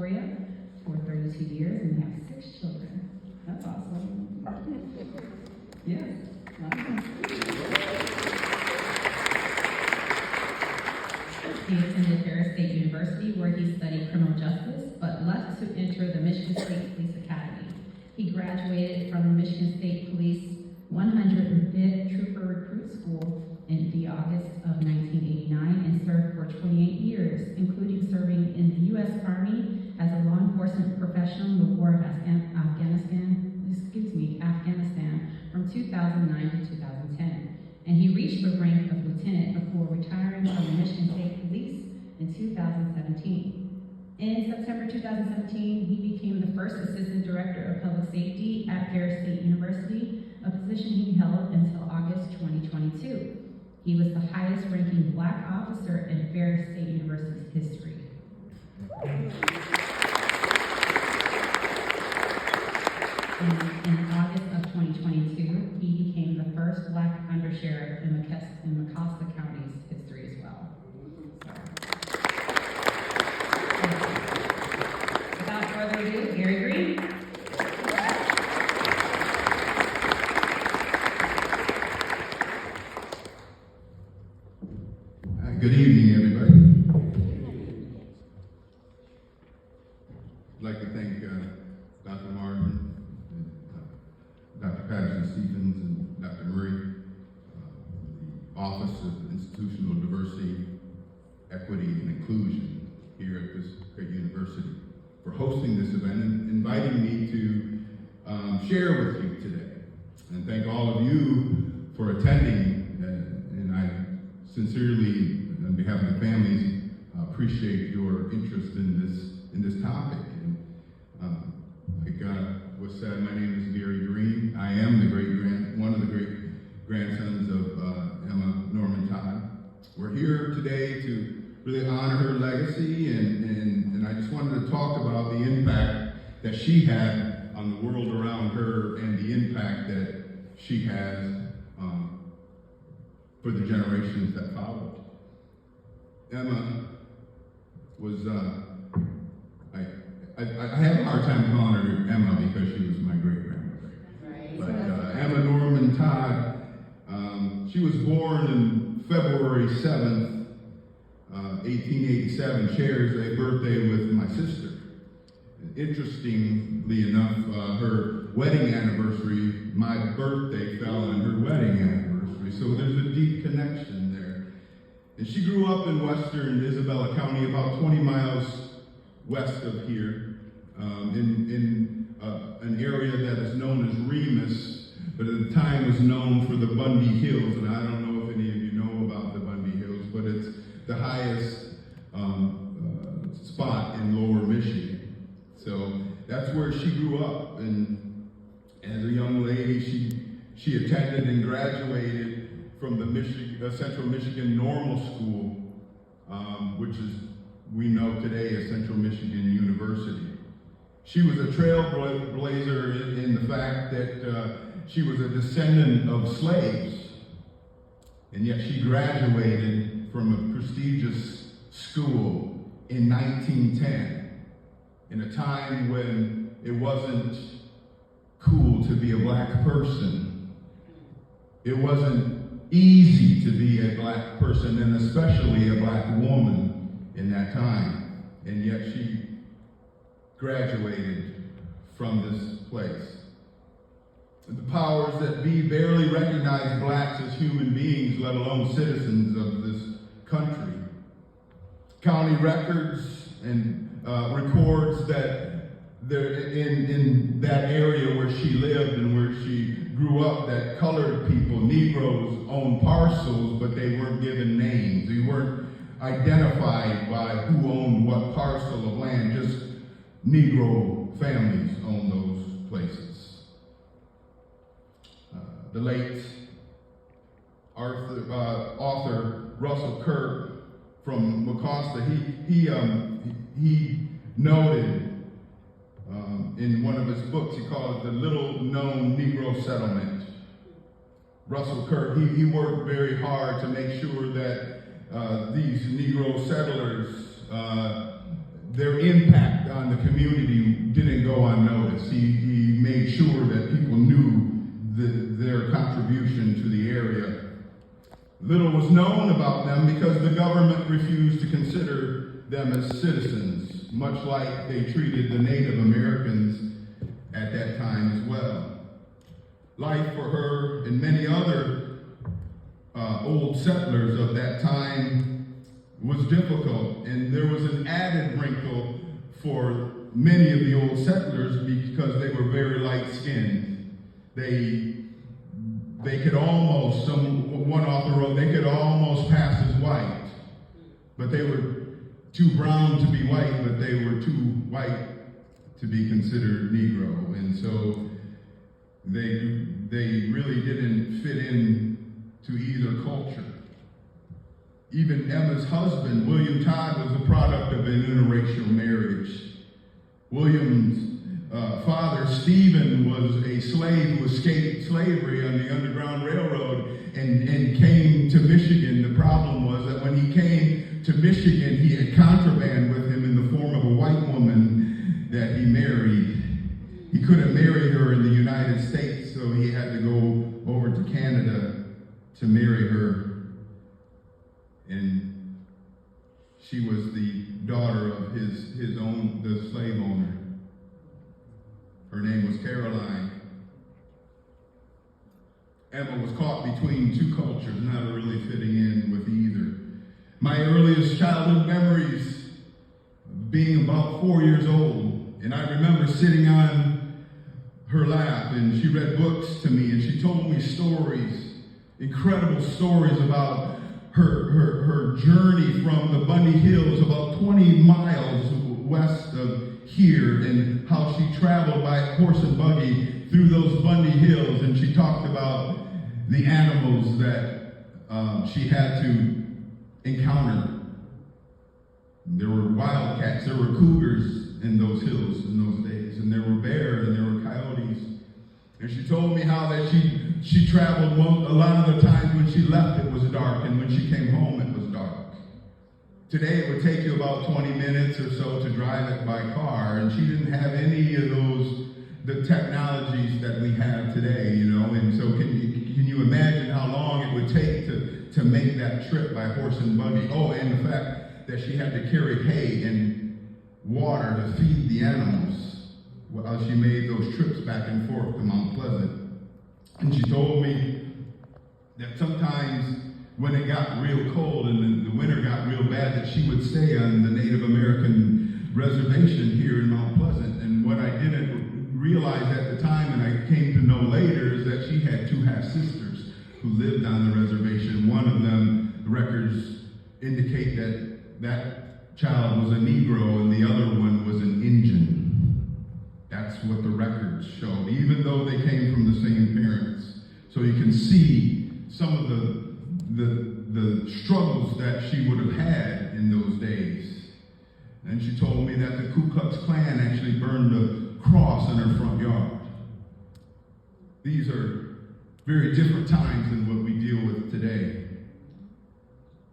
Victoria for 32 years, and they have 6 children. That's awesome. Yes. He attended Harris State University, where he studied criminal justice, but left to enter the Michigan State Police Academy. He graduated from the Michigan State Police 105th Trooper Recruit School in the August of 1989 and served for 28 years, including serving in the U.S. Army as a law enforcement professional in the War of Afghanistan from 2009 to 2010. And he reached the rank of lieutenant before retiring from the Michigan State Police in 2017. In September 2017, he became the first assistant director of public safety at Harris State University, a position he held until August 2022. He was the highest ranking Black officer in Harris State University's history. In August of 2022, he became the first Black undersheriff in Mecosta County's history as well. Without further ado, Gary Green. Good evening, everybody. I'd like to thank Dr. Martin, and, Dr. Patterson-Stephens, and Dr. Murray, the Office of Institutional Diversity, Equity, and Inclusion here at this great university for hosting this event and inviting me to share with you today. And thank all of you for attending, and I sincerely, on behalf of the families, appreciate your interest in this topic. And like was said, my name is Gary Green. I am one of the great grandsons of Emma Norman Todd. We're here today to really honor her legacy, and I just wanted to talk about the impact that she had on the world around her and the impact that she has for the generations that followed. Emma was, I have a hard time calling her Emma because she was my great-grandmother. Right. But Emma Norman Todd, she was born in February 7th, 1887, shares a birthday with my sister. Interestingly enough, her wedding anniversary, my birthday fell on her wedding anniversary, so there's a deep connection there. And she grew up in western Isabella County, about 20 miles west of here, in an area that is known as Remus, but at the time was known for the Bundy Hills. And I don't know if any of you know about the Bundy Hills, but it's the highest spot in lower Michigan. So that's where she grew up. And as a young lady, she attended and graduated from the Central Michigan Normal School, which is, we know today as Central Michigan University. She was a trailblazer in the fact that she was a descendant of slaves, and yet she graduated from a prestigious school in 1910, in a time when it wasn't cool to be a Black person. It wasn't easy to be a Black person, and especially a Black woman in that time. And yet she graduated from this place. The powers that be barely recognized Blacks as human beings, let alone citizens of this country. County records and records that in that area where she lived and where she grew up, that colored people, Negroes, owned parcels, but they weren't given names. They weren't identified by who owned what parcel of land. Just Negro families owned those places. The late author Russell Kirk from Mecosta, he noted in one of his books, he called it the little known Negro settlement. Russell Kirk, he worked very hard to make sure that these Negro settlers their impact on the community didn't go unnoticed. He made sure that people knew their contribution to the area. Little was known about them because the government refused to consider them as citizens, much like they treated the Native Americans at that time as well. Life for her and many other old settlers of that time was difficult, and there was an added wrinkle for many of the old settlers because they were very light-skinned. They could almost, one author wrote, they could almost pass as white, but they were too brown to be white, but they were too white to be considered Negro, and so they really didn't fit in to either culture. Even Emma's husband, William Todd, was a product of an interracial marriage. William's father, Stephen, was a slave who escaped slavery on the Underground Railroad and came to Michigan. The problem was that when he came to Michigan, he had contraband with him in the form of a white woman that he married. He couldn't marry her in the United States, so he had to go over to Canada to marry her. And she was the daughter of the slave owner. Her name was Caroline. Emma was caught between two cultures, not really fitting in with either. My earliest childhood memories of being about 4 years old, and I remember sitting on her lap, and she read books to me, and she told me stories, incredible stories about her journey from the Bundy Hills, about 20 miles west of here, and how she traveled by horse and buggy through those Bundy Hills, and she talked about the animals that she had to encounter. There were wildcats, there were cougars in those hills in those days, and there were bears and there were coyotes. And she told me how that she traveled a lot of the times when she left it was dark, and when she came home it was dark. Today it would take you about 20 minutes or so to drive it by car, and she didn't have any of the technologies that we have today, you know, and so can you imagine how long it would take to make that trip by horse and buggy? Oh, and the fact that she had to carry hay and water to feed the animals while she made those trips back and forth to Mount Pleasant. And she told me that sometimes when it got real cold and the winter got real bad, that she would stay on the Native American reservation here in Mount Pleasant. And what I didn't realize at the time, and I came to know later, is that she had two half-sisters who lived on the reservation. One of them, the records indicate that child was a Negro and the other one was an Injun. That's what the records showed, even though they came from the same parents. So you can see some of the struggles that she would have had in those days. And she told me that the Ku Klux Klan actually burned a cross in her front yard. These are very different times than what we deal with today.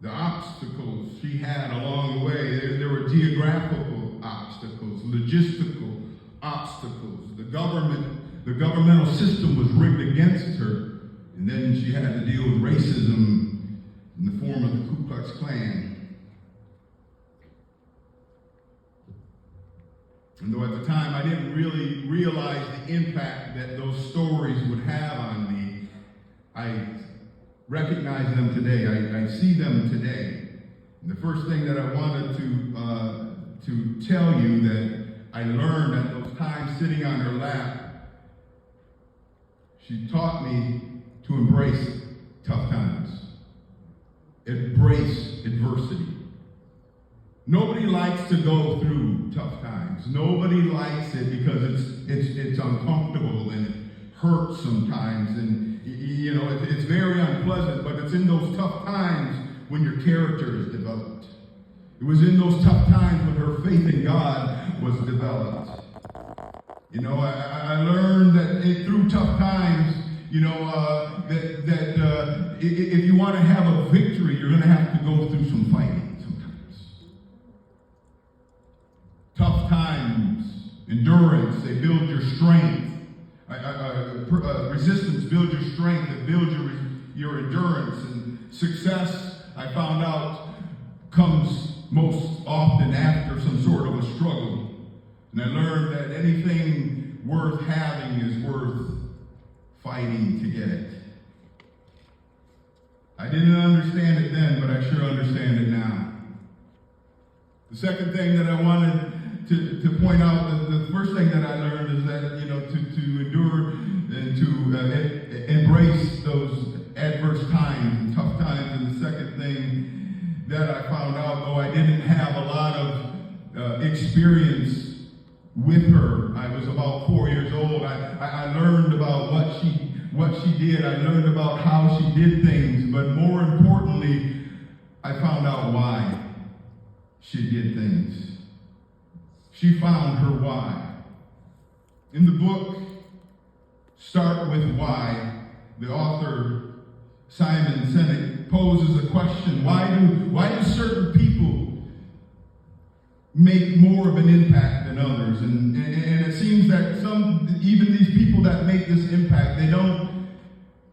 The obstacles she had along the way, there were geographical obstacles, logistical obstacles. The governmental system was rigged against her, and then she had to deal with racism in the form of the Ku Klux Klan. And though at the time I didn't really realize the impact that those stories would have on me, I recognize them today. I see them today. And the first thing that I wanted to tell you that I learned at those times sitting on her lap, she taught me to embrace tough times. Embrace adversity. Nobody likes to go through tough times. Nobody likes it because it's uncomfortable and it hurts sometimes, and you know it's very unpleasant. But it's in those tough times when your character is developed. It was in those tough times when her faith in God was developed. You know, I learned that through tough times, you know, that if you want to have a victory, you're going to have to go through some fighting sometimes. Endurance, they build your strength. Resistance builds your strength, it builds your endurance. And success, I found out, comes most often after some sort of a struggle. And I learned that anything worth having is worth fighting to get. I didn't understand it then, but I sure understand it now. The second thing that I wanted to point out, the first thing that I learned is that, to endure and to embrace those adverse times and tough times. And the second thing that I found out, though I didn't have a lot of experience with her, I was about 4 years old. I learned about what she did. I learned about how she did things, but more importantly, I found out why she did things. She found her why. In the book, Start With Why, the author, Simon Sinek, poses a question. Why do certain people make more of an impact than others? And it seems that even these people that make this impact, they don't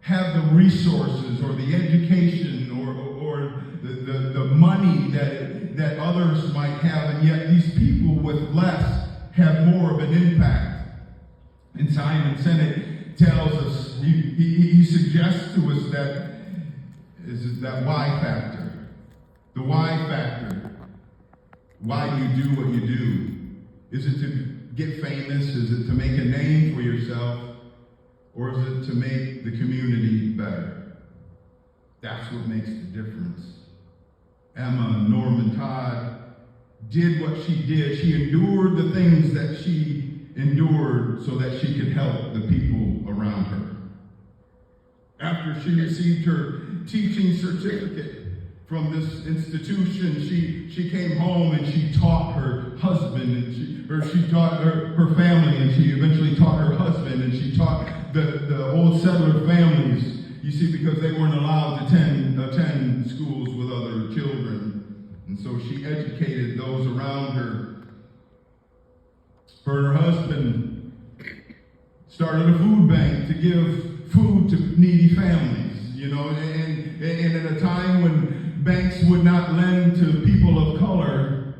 have the resources or the education or the money that others might have, and yet these people with less have more of an impact. And Simon Sinek tells us, he suggests to us that why factor. The why factor. Why do you do what you do? Is it to get famous? Is it to make a name for yourself? Or is it to make the community better? That's what makes the difference. Emma Norman Todd did what she did. She endured the things that she endured so that she could help the people around her. After she received her teaching certificate from this institution, she came home and she taught her husband, and she taught her family, and she eventually taught her husband, and she taught the old settler families. You see, because they weren't allowed to attend schools with other children. And so she educated those around her. Her husband started a food bank to give food to needy families, and at a time when banks would not lend to people of color,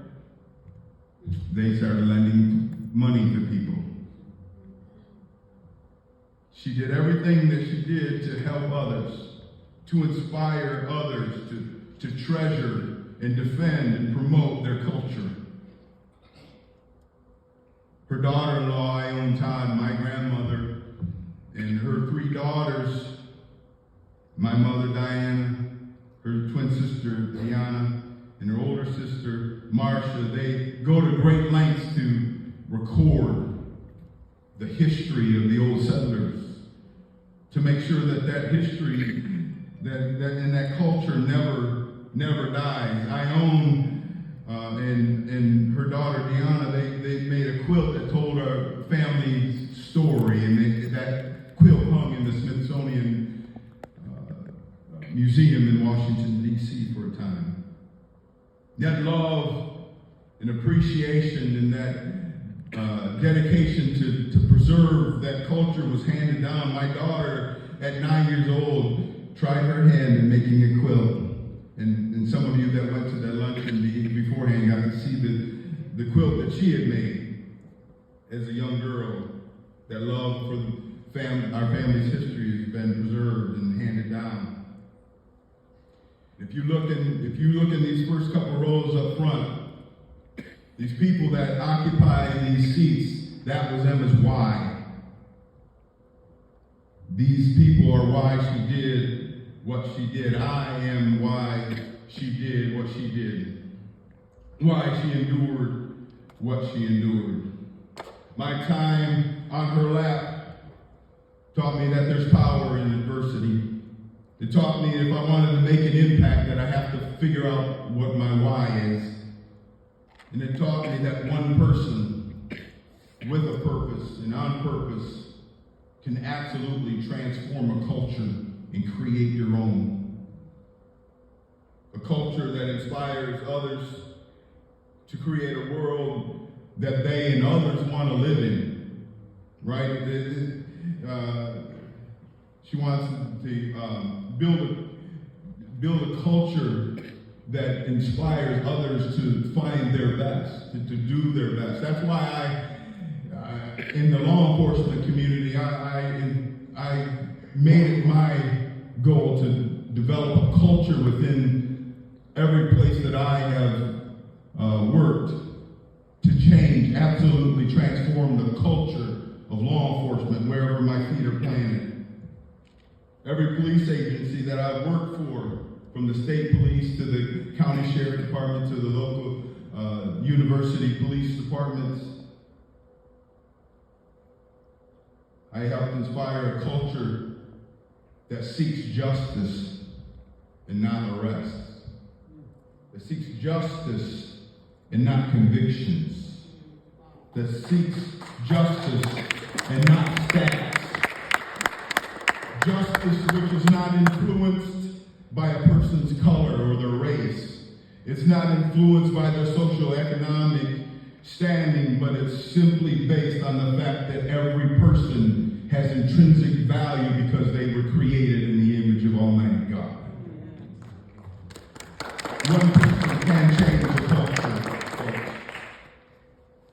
they started lending money to people. She did everything that she did to help others, to inspire others, to treasure and defend and promote their culture. Her daughter-in-law, Ione Todd, my grandmother, and her 3 daughters, my mother Diana, her twin sister Diana, and her older sister Marcia, they go to great lengths to record the history of the old settlers, to make sure that history and that culture never dies. Ione and her daughter Deanna, they made a quilt that told our family's story, and that quilt hung in the Smithsonian Museum in Washington, D.C. for a time. That love and appreciation and that dedication to preserve that culture was handed down. My daughter, at 9 years old, tried her hand in making a quilt. And some of you that went to that luncheon beforehand got to see the quilt that she had made as a young girl. That love for our family's history has been preserved and handed down. If you look in these first couple rows up front, these people that occupy these seats, that was Emma's why. These people are why she did what she did. I am why she did what she did. Why she endured what she endured. My time on her lap taught me that there's power in adversity. It taught me if I wanted to make an impact that I have to figure out what my why is. And it taught me that one person with a purpose and on purpose can absolutely transform a culture and create your own. A culture that inspires others to create a world that they and others want to live in, right? She wants to build a culture that inspires others to find their best, to do their best. That's why in the law enforcement community, I made it my goal to develop a culture within every place that I have worked to change, absolutely transform the culture of law enforcement wherever my feet are planted. Every police agency that I've worked for, from the state police to the county sheriff department to the local university police departments, I helped inspire a culture that seeks justice and not arrests, that seeks justice and not convictions, that seeks justice and not stats, justice which is not influenced by a person's color or their race. It's not influenced by their social-economic standing, but it's simply based on the fact that every person has intrinsic value because they were created in the image of Almighty God. One person can change the culture, folks.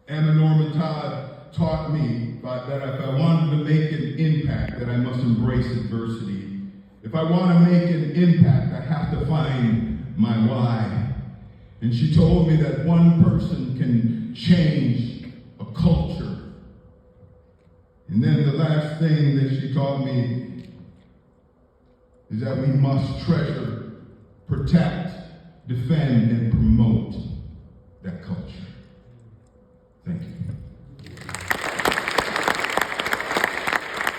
Emma Norman Todd taught me that if I wanted to make an impact, that I must embrace adversity. If I want to make an impact, I have to find my why. And she told me that one person can change a culture. And then the last thing that she taught me is that we must treasure, protect, defend, and promote